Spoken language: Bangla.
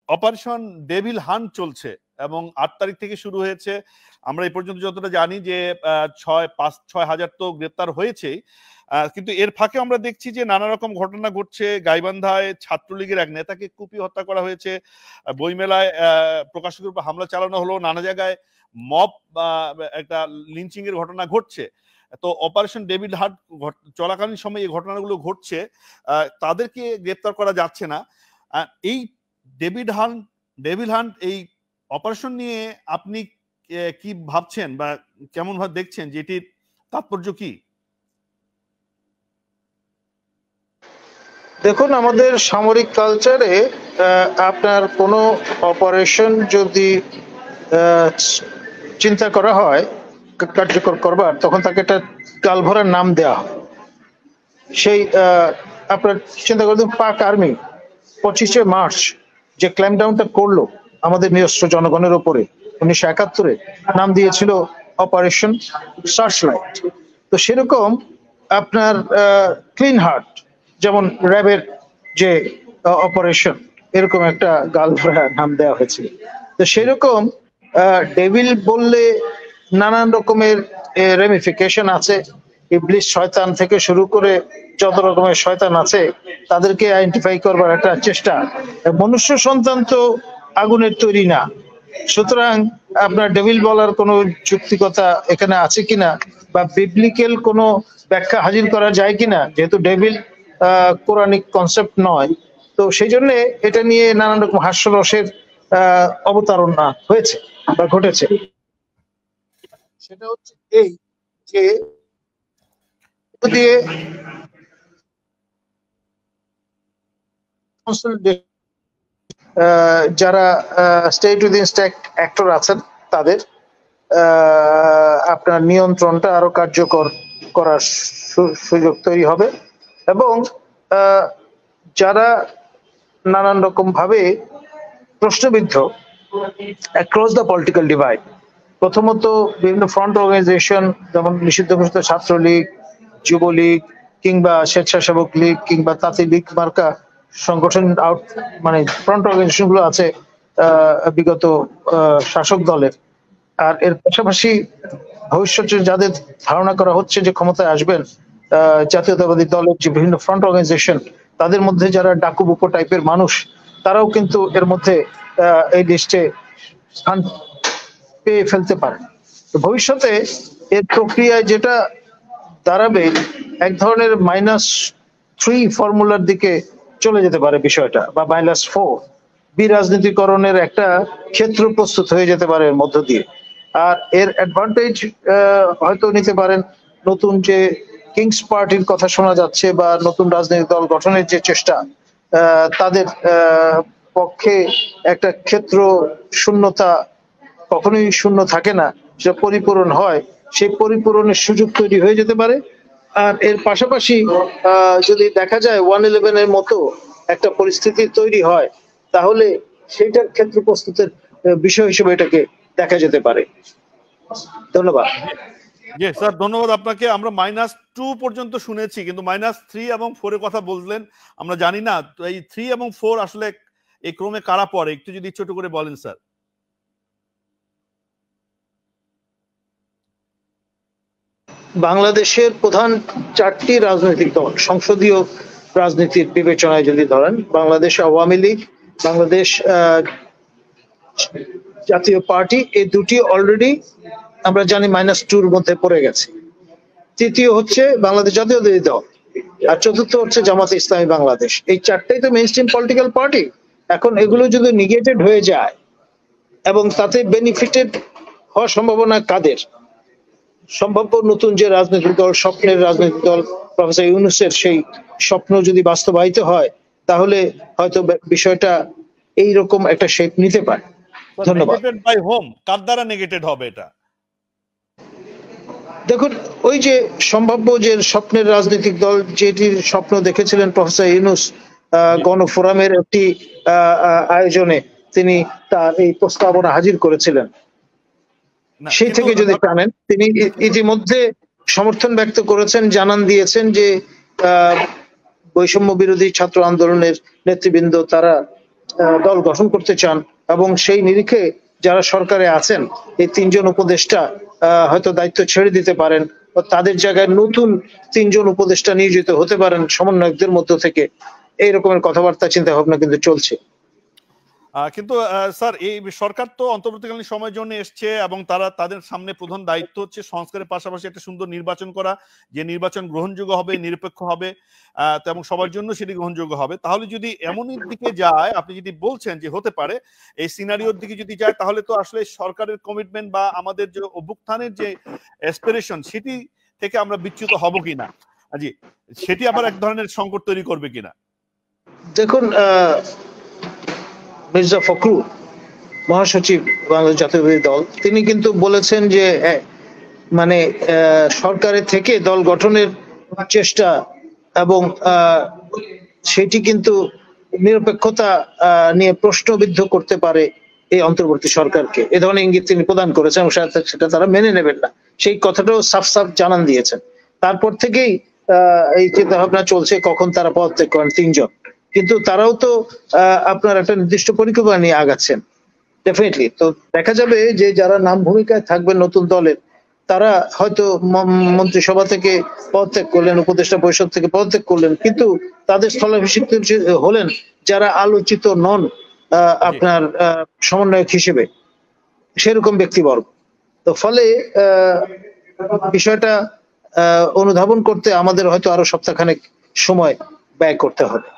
অপারেশন ডেভিল হান্ট চলছে এবং 8 তারিখ থেকে শুরু হয়েছে। আমরা এই পর্যন্ত যতটা জানি যে 6,5-6,000 তো গ্রেপ্তার হয়েছেই, কিন্তু এর ফাঁকে আমরা দেখছি যে নানা রকম ঘটনা ঘটছে। গাইবান্ধায় ছাত্রলীগের এক নেতাকে কুপিয়ে হত্যা করা হয়েছে, বইমেলায় প্রকাশকের উপর হামলা চালানো হলো, নানা জায়গায় মব একটা লিঞ্চিং এর ঘটনা ঘটছে। তো অপারেশন ডেভিড হান্ট চলাকালীন সময় এই ঘটনাগুলো ঘটছে, তাদেরকে গ্রেপ্তার করা যাচ্ছে না। এই ডেভিড হান্ট এই অপারেশন নিয়ে আপনি কি ভাবছেন বা কেমন ভাবে দেখছেন, যে এটির তাৎপর্য কি? দেখুন, আমাদের সামরিক কালচারে আপনার কোনো অপারেশন যদি চিন্তা করা হয় কার্যকর করবার, তখন তাকে একটা গালভরার নাম দেওয়া হয়। সেই আপনার চিন্তা করে দিন, পাক আর্মি 25শে মার্চ যে ক্ল্যাম্পডাউনটা করলো আমাদের নিরস্ত্র জনগণের উপরে 1971-এ, নাম দিয়েছিল অপারেশন সার্চলাইট। তো সেরকম আপনার ক্লিন হার্ট যেমন র্যাবের যে অপারেশন, এরকম একটা গালভরা নাম দেওয়া হয়েছিল। তো সেরকম ডেভিল বললে নানান রকমের রেমিফিকেশন আছে। ইবলিস শয়তান থেকে শুরু করে যত রকমের শয়তান আছে তাদেরকে আইডেন্টিফাই করবার একটা চেষ্টা। মনুষ্য সন্তান তো আগুনের তৈরি না, সুতরাং আপনার ডেভিল বলার কোনো যুক্তিকতা এখানে আছে কিনা বা বিবলিক্যাল কোনো ব্যাখ্যা হাজির করা যায় কিনা, যেহেতু ডেভিল কোরআনিক কনসেপ্ট নয়, তো সেই জন্য এটা নিয়ে নানান রকম হাস্যরসের অবতারণা হয়েছে বা ঘটেছে। সেটা হচ্ছে এই যে দিয়ে যারা স্টেট উইদিন স্টেট অ্যাক্টর আছেন তাদের আপনার নিয়ন্ত্রণটা আরো কার্যকর করার সুযোগ তৈরি হবে, এবং যারা নানান রকম ভাবে প্রশ্নবিদ্ধ অ্যাক্রস দ্য পলিটিক্যাল ডিভাইড, প্রথমত বিভিন্ন ফ্রন্ট অর্গানাইজেশন যেমন নিষিদ্ধ ঘোষিত ছাত্রলীগ, যুবলীগ কিংবা স্বেচ্ছাসেবক লীগ কিংবা তাঁতি লীগ মার্কা সংগঠন মানে ফ্রন্ট অর্গানাইজেশন গুলো আছে বিগত শাসক দলের। আর এর পাশাপাশি ভবিষ্যতে যাদের ধারণা করা হচ্ছে যে ক্ষমতায় আসবেন জাতীয়তাবাদী দলের যে বিভিন্ন ফ্রন্ট অর্গানাইজেশন, তাদের মধ্যে যারা ডাকুবুকো টাইপের মানুষ, তারাও কিন্তু এর মধ্যে এই লিস্টে স্থান পেয়ে ফেলতে পারে। তো ভবিষ্যতে এর প্রক্রিয়ায় যেটা দাঁড়াবে, এক ধরনের -3 ফর্মুলার দিকে চলে যেতে পারে বিষয়টা, বা -4 বিরাজনীতিকরণের একটা ক্ষেত্র প্রস্তুত হয়ে যেতে পারে এর মধ্য দিয়ে। আর এর অ্যাডভান্টেজ হয়তো নিতে পারেন নতুন যে কিংস পার্টির কথা শোনা যাচ্ছে বা নতুন রাজনৈতিক দল গঠনের যে চেষ্টা, তাদের পক্ষে একটা ক্ষেত্র শূন্যতা কখনোই শূন্য থাকে না, সেটা পরিপূরণ হয়, সেই পরিপূরণের সুযোগ তৈরি হয়ে যেতে পারে। আর এর পাশাপাশি যদি দেখা যায় 111 এর মতো একটা পরিস্থিতি তৈরি হয়, তাহলে সেইটার ক্ষেত্র প্রস্তুতের বিষয় হিসেবে এটাকে দেখা যেতে পারে। ধন্যবাদ। জি স্যার, ধন্যবাদ আপনাকে। আমরা -2 পর্যন্ত শুনেছি, কিন্তু -3 এবং 4 এর কথা বললেন, আমরা জানি না তো এই 3 এবং 4 আসলে এই ক্রমে কারা পড়ে, একটু যদি ছোট করে বলেন স্যার। বাংলাদেশের প্রধান 4টি রাজনৈতিক দল সংসদীয় রাজনীতির বিবেচনায় যদি ধরেন, বাংলাদেশ আওয়ামী লীগ, বাংলাদেশ জাতীয় পার্টি, এই দুটি অলরেডি আমরা জানি -2-র মধ্যে পড়ে গেছে। তৃতীয় হচ্ছে বাংলাদেশ জাতীয়তাবাদী দল, আর চতুর্থ হচ্ছে জামাতে ইসলামী বাংলাদেশ। এই 4টাই তো মেইনস্ট্রিম পলিটিক্যাল পার্টি। এখন এগুলো যদি নেগেটেড হয়ে যায় এবং তাতে বেনিফিটেড হওয়ার সম্ভাবনা কাদের? সম্ভাব্য নতুন যে রাজনৈতিক দল, স্বপ্নের রাজনৈতিক দল প্রফেসর ইউনূসের, সেই স্বপ্ন যদি বাস্তবায়িত হয়, তাহলে হয়তো বিষয়টা এইরকম একটা শেপ নিতে পারে। ধন্যবাদ। বাই হোম, কার দ্বারা নেগেটেড হবে এটা? দেখুন, ওই যে সম্ভাব্য যে স্বপ্নের রাজনৈতিক দল, যেটির স্বপ্ন দেখেছিলেন প্রফেসর ইউনূস গণফোরামের একটি আয়োজনে, তিনি তার এই প্রস্তাবনা হাজির করেছিলেন, সেই থেকে যদি টানেন, তিনি ইতিমধ্যে সমর্থন ব্যক্ত করেছেন, জানান দিয়েছেন যে বৈষম্য বিরোধী ছাত্র আন্দোলনের নেতৃবৃন্দ তারা দল গঠন করতে চান এবং সেই নিরিখে যারা সরকারে আছেন এই তিনজন উপদেষ্টা হয়তো দায়িত্ব ছেড়ে দিতে পারেন, তাদের জায়গায় নতুন তিনজন উপদেষ্টা নিয়োজিত হতে পারেন সমন্বয়কদের মধ্য থেকে। এই রকমের কথাবার্তা চিন্তা ভাবনা কিন্তু চলছে। কিন্তু স্যার এই সরকার তো অন্তর্বর্তীকালীন সময়ের জন্য এসছে এবং তাদের সামনে প্রধান দায়িত্ব হচ্ছে সংস্কারের পাশাপাশি একটা সুন্দর নির্বাচন করা, যে নির্বাচন গ্রহণযোগ্য হবে, নিরপেক্ষ হবে এবং সবার জন্য সেটি গ্রহণযোগ্য হবে। তাহলে যদি এমনই দিকে যায়, আপনি যদি বলছেন যে হতে পারে এই সিনারিওর দিকে যদি যায়, তাহলে তো আসলে সরকারের কমিটমেন্ট বা আমাদের যে অভ্যুত্থানের যে অ্যাসপিরেশন সেটি থেকে আমরা বিচ্যুত হব কিনা, জি সেটি আবার এক ধরনের সংকট তৈরি করবে কিনা। দেখুন, মির্জা ফখরুল মহাসচিব বাংলাদেশ জাতীয়তাবাদী দল, তিনি কিন্তু বলেছেন যে মানে সরকারের থেকে দল গঠনের চেষ্টা এবং সেটি কিন্তু নিরপেক্ষতা নিয়ে প্রশ্নবিদ্ধ করতে পারে এই অন্তর্বর্তী সরকারকে। এ ধরনের ইঙ্গিত তিনি প্রদান করেছেন এবং সেটা তারা মেনে নেবেন না, সেই কথাটাও সাফ সাফ জানান দিয়েছেন। তারপর থেকেই এই চিন্তা ভাবনা চলছে কখন তারা পদত্যাগ করেন তিনজন, কিন্তু তারাও তো আপনার একটা নির্দিষ্ট পরিকল্পনা নিয়ে আগাচ্ছেন ডেফিনেটলি। তো দেখা যাবে যে যারা নাম ভূমিকায় থাকবেন নতুন দলের, তারা হয়তো মন্ত্রিসভা থেকে পদত্যাগ করলেন, উপদেষ্টা পরিষদ থেকে পদত্যাগ করলেন, কিন্তু তাদের স্থলাভিষিক্ত হলেন যারা আলোচিত নন আপনার সমন্বয়ক হিসেবে, সেরকম ব্যক্তিবর্গ। তো ফলে বিষয়টা অনুধাবন করতে আমাদের হয়তো আরো সপ্তাহখানেক সময় ব্যয় করতে হবে।